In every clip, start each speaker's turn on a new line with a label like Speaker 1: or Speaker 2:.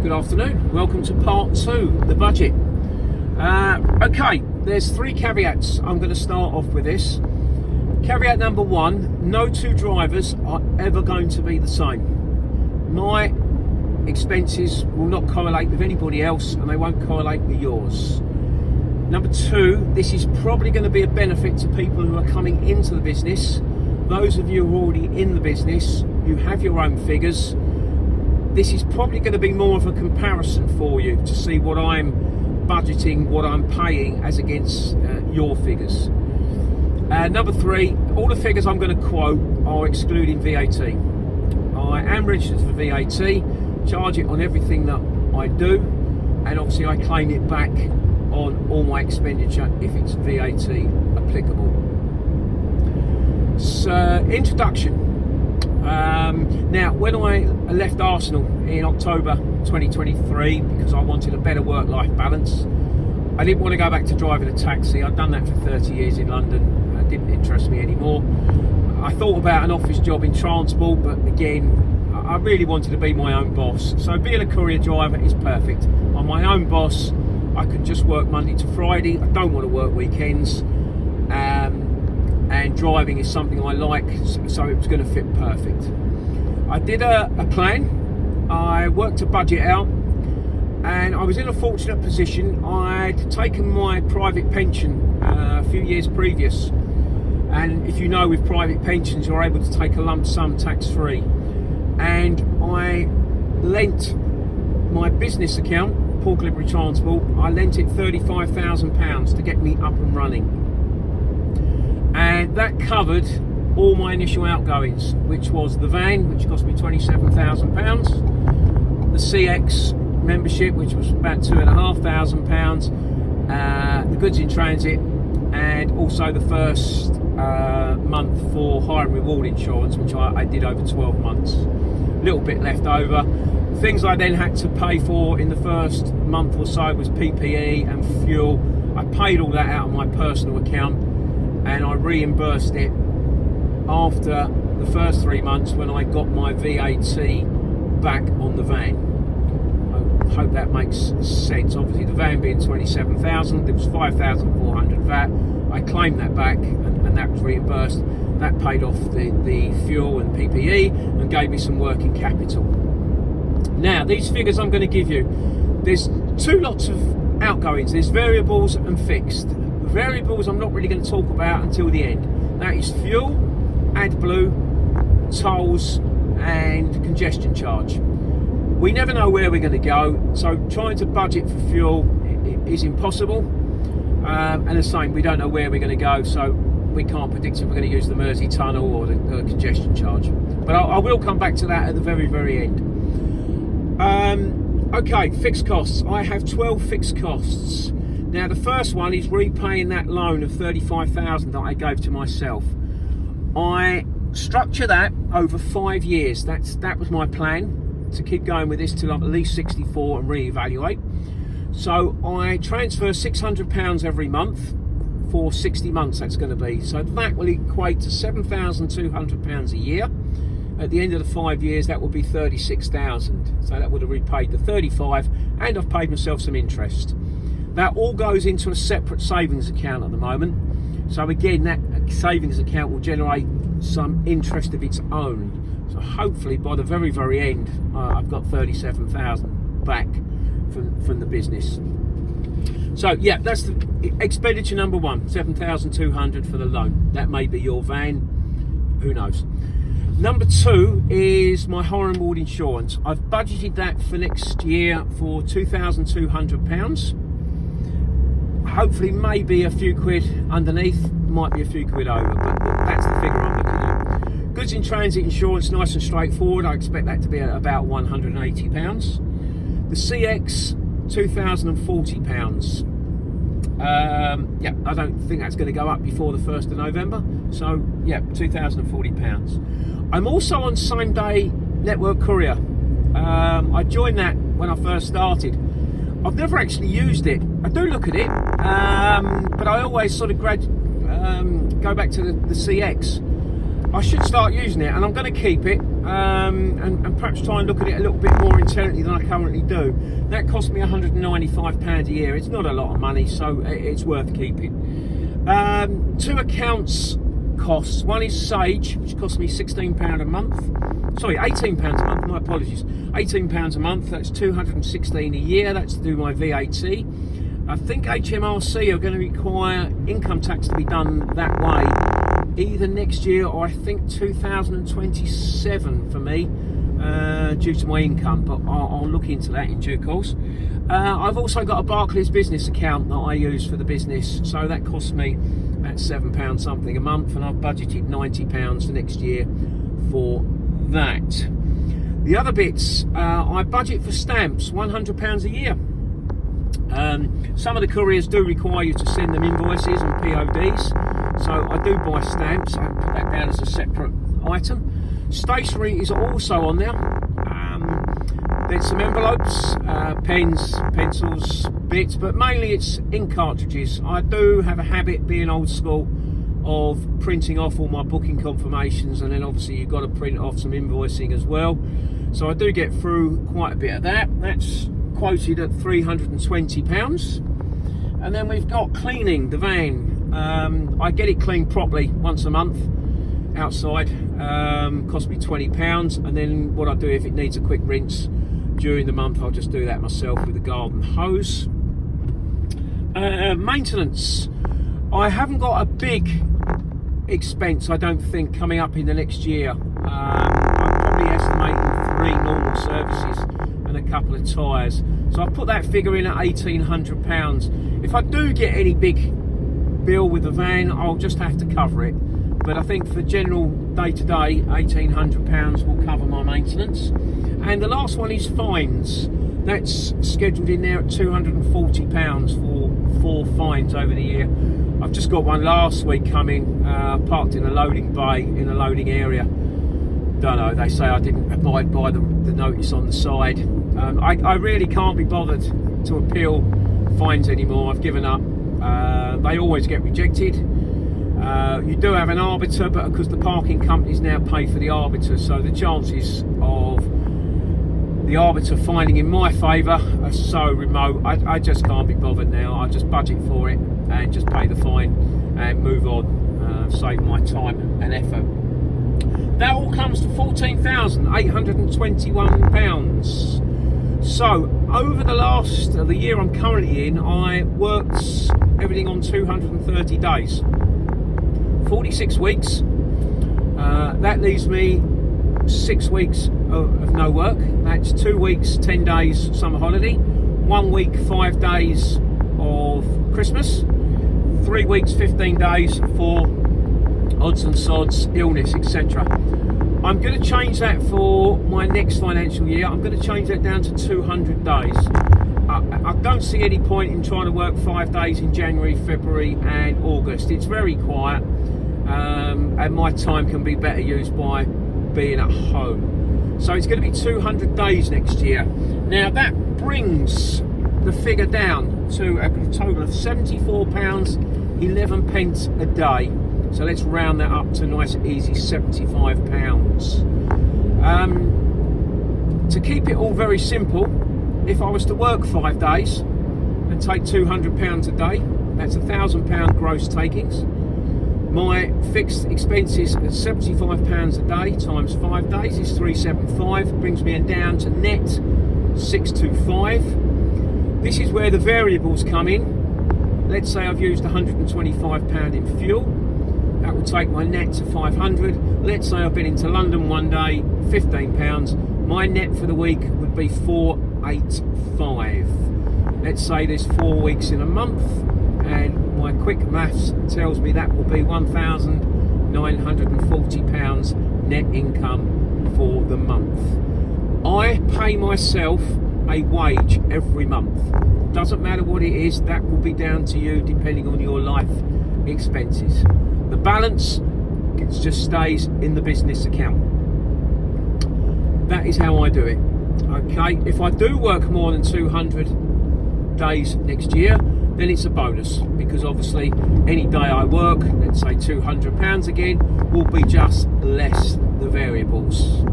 Speaker 1: Good afternoon, welcome to part 2, the budget. Okay, there's 3 caveats. I'm going to start off with this. Caveat number 1, no 2 drivers are ever going to be the same. My expenses will not correlate with anybody else and they won't correlate with yours. Number 2, this is probably going to be a benefit to people who are coming into the business. Those of you who are already in the business, you have your own figures. This is probably going to be more of a comparison for you to see what I'm budgeting, what I'm paying as against your figures. Number 3, all the figures I'm going to quote are excluding VAT. I am registered for VAT, charge it on everything that I do, and obviously I claim it back on all my expenditure if it's VAT applicable. So, introduction. Now, when I left Arsenal in October 2023 because I wanted a better work-life balance, I didn't want to go back to driving a taxi. I'd done that for 30 years in London. It didn't interest me anymore. I thought about an office job in transport, but again, I really wanted to be my own boss. So being a courier driver is perfect. I'm my own boss. I can just work Monday to Friday. I don't want to work weekends. And driving is something I like, so it was going to fit perfect. I did a plan. I worked a budget out, and I was in a fortunate position. I'd taken my private pension a few years previous, and if you know, with private pensions you're able to take a lump sum tax-free, and I lent my business account, Paul Glibbery Transport, I lent it £35,000 to get me up and running. And that covered all my initial outgoings, which was the van, which cost me £27,000, the CX membership, which was about £2,500, the goods in transit, and also the first month for hire and reward insurance, which I did over 12 months. A little bit left over. Things I then had to pay for in the first month or so was PPE and fuel. I paid all that out of my personal account, and I reimbursed it after the first 3 months when I got my VAT back on the van. I hope that makes sense. Obviously the van being 27,000, it was 5,400 VAT. I claimed that back and that was reimbursed. That paid off the fuel and PPE and gave me some working capital. Now, these figures I'm going to give you, there's 2 lots of outgoings. There's variables and fixed. Variables I'm not really going to talk about until the end. That is fuel, AdBlue, tolls and congestion charge. We never know where we're going to go, so trying to budget for fuel is impossible, and the same, we don't know where we're going to go, so we can't predict if we're going to use the Mersey Tunnel or the congestion charge. But I will come back to that at the very, very end. Okay, fixed costs. I have 12 fixed costs. Now, the first one is repaying that loan of $35,000 that I gave to myself. I structure that over 5 years. That was my plan, to keep going with this till I'm at least 64 and reevaluate. So I transfer £600 every month for 60 months. That's going to be. So that will equate to £7,200 a year. At the end of the 5 years, that will be 36,000. So that would have repaid the 35, and I've paid myself some interest. That all goes into a separate savings account at the moment. So again, that savings account will generate some interest of its own. So hopefully by the very, very end, I've got 37,000 back from the business. So yeah, that's the expenditure number 1, 7,200 for the loan. That may be your van, who knows. Number 2 is my hire and reward insurance. I've budgeted that for next year for £2,200. Hopefully maybe a few quid underneath, might be a few quid over, but that's the figure I'm looking at. Goods in transit insurance, nice and straightforward. I expect that to be at about £180. The CX, £2,040. Yeah, I don't think that's going to go up before the 1st of November. So yeah, £2,040. I'm also on same day network courier. I joined that when I first started. I've never actually used it. I do look at it, but I always sort of go back to the CX. I should start using it, and I'm going to keep it. and perhaps try and look at it a little bit more intently than I currently do. That cost me £195 a year. It's not a lot of money, so it's worth keeping. 2 accounts costs. One is Sage, which costs me £16 a month. Sorry, £18 a month, my apologies. £18 a month, that's £216 a year. That's to do my VAT. I think HMRC are going to require income tax to be done that way either next year or I think 2027 for me, due to my income, but I'll look into that in due course. I've also got a Barclays business account that I use for the business, so that costs me about £7 something a month, and I've budgeted £90 for next year for that. The other bits, I budget for stamps, £100 a year. Some of the couriers do require you to send them invoices and PODs, so I do buy stamps. I put that down as a separate item. Stationery is also on there. There's some envelopes, pens, pencils, bits, but mainly it's ink cartridges. I do have a habit, being old school, of printing off all my booking confirmations, and then obviously you've got to print off some invoicing as well. So I do get through quite a bit of that. That's quoted at £320. And then we've got cleaning the van. I get it cleaned properly once a month outside. Cost me £20, and then what I do, if it needs a quick rinse during the month, I'll just do that myself with a garden hose. Maintenance. I haven't got a big expense, I don't think, coming up in the next year. I'm probably estimating 3 normal services and a couple of tyres, so I put that figure in at £1,800. If I do get any big bill with the van, I'll just have to cover it, but I think for general day-to-day, £1,800 will cover my maintenance. And the last one is fines. That's scheduled in there at £240 for 4 fines over the year. I've just got one last week coming, parked in a loading bay in a loading area. Don't know, they say I didn't abide by the notice on the side. I really can't be bothered to appeal fines anymore. I've given up. They always get rejected. You do have an arbiter, but because the parking companies now pay for the arbiter, so the chances of the arbiter finding in my favour are so remote. I just can't be bothered now. I just budget for it and just pay the fine and move on, save my time and effort. That all comes to £14,821. So over the year I'm currently in, I worked everything on 230 days, 46 weeks. That leaves me 6 weeks of no work. That's 2 weeks, 10 days summer holiday, 1 week, 5 days of Christmas, 3 weeks, 15 days for odds and sods, illness, etc. I'm going to change that for my next financial year. I'm going to change that down to 200 days. I don't see any point in trying to work 5 days in January, February and August. It's very quiet, and my time can be better used by being at home. So it's going to be 200 days next year. Now that brings the figure down to a total of £74.11 a day. So let's round that up to nice easy £75. To keep it all very simple, if I was to work 5 days and take £200 a day, that's £1,000 gross takings. My fixed expenses at £75 a day times 5 days is £375, brings me down to net £625. This is where the variables come in. Let's say I've used £125 in fuel. That will take my net to £500. Let's say I've been into London one day, £15. My net for the week would be £485. Let's say there's 4 weeks in a month, and my quick maths tells me that will be £1,940 net income for the month. I pay myself a wage every month. Doesn't matter what it is, that will be down to you depending on your life expenses. The balance just stays in the business account. That is how I do it. Okay, if I do work more than 200 days next year, then it's a bonus, because obviously any day I work, let's say £200 again, will be just less the variables.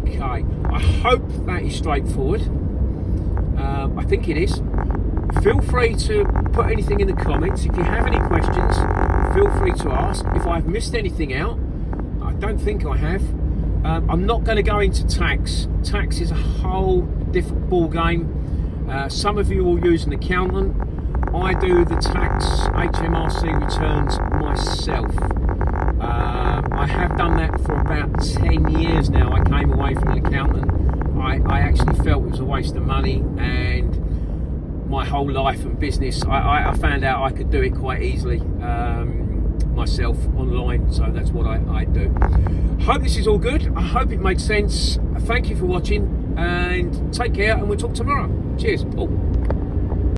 Speaker 1: Okay, I hope that is straightforward. I think it is. Feel free to put anything in the comments. If you have any questions, feel free to ask. If I've missed anything out, I don't think I have. I'm not going to go into tax. Tax is a whole different ball game. Some of you will use an accountant. I do the tax HMRC returns myself. I have done that for about 10 years now. I came away from an accountant. I actually felt it was a waste of money, and my whole life and business, I found out I could do it quite easily myself online, so that's what I do. Hope this is all good. I hope it made sense. Thank you for watching, and take care, and we'll talk tomorrow. Cheers, Paul.